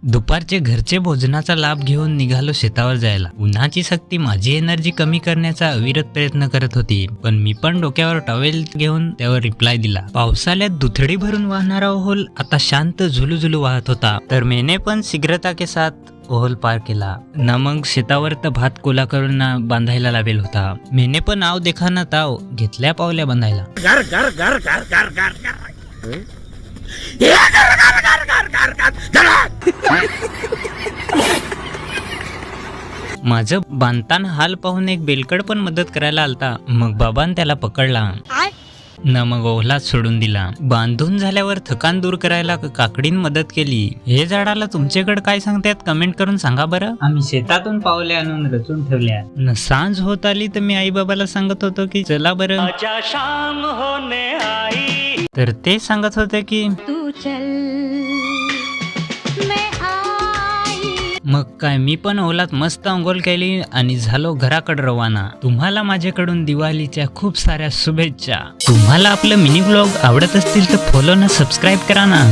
दुपारचे घरचे भोजनाचा लाभ घेऊन निघालो शेतावर जायला। उन्हाची सक्ती माझी एनर्जी कमी करण्याचा अविरत प्रयत्न करत होती, पण मी पण डोक्यावर टॉवेल घेऊन त्यावर रिप्लाय दिला। पावसाळ्यात दुथडी भरून वाहणारा ओहोल आता शांत झुलूझुलू वाहत होता, तर मैंने पण शीघ्रता के साथ ओहोल पार केला ना। मग शेतावर तर भात कोला करून ना बांधायला लावेल होता। मैंने पण आव देखा ना ताव घेतल्या पावल्या बांधायला। घर घर घर घर घर घर घर माझं बांधताना हाल पाहून एक बेलकड पण मदत करायला आलता। मग बाबान त्याला पकडला ना, मग ओहलात सोडून दिला। बांधून झाल्यावर थकान दूर करायला काकडीन मदत केली। हे झाडाला तुमच्याकडे काय सांगतात कमेंट करून सांगा बरं। आम्ही शेतातून पावल्या आणून रचून ठेवल्या न। सांज होत आली तर मी आई बाबाला सांगत होतो की चला बरं, शाम होने आई। तर ते सांगत होते की तू चल मैं आई। मग काय मी पण ओलात मस्त अंघोळ केली आणि झालो घराकडे रवाना। तुम्हाला माझ्याकडून दिवाळीच्या खूप साऱ्या शुभेच्छा। तुम्हाला आपलं मिनी ब्लॉग आवडत असतील तर फॉलो ना सबस्क्राईब करा ना।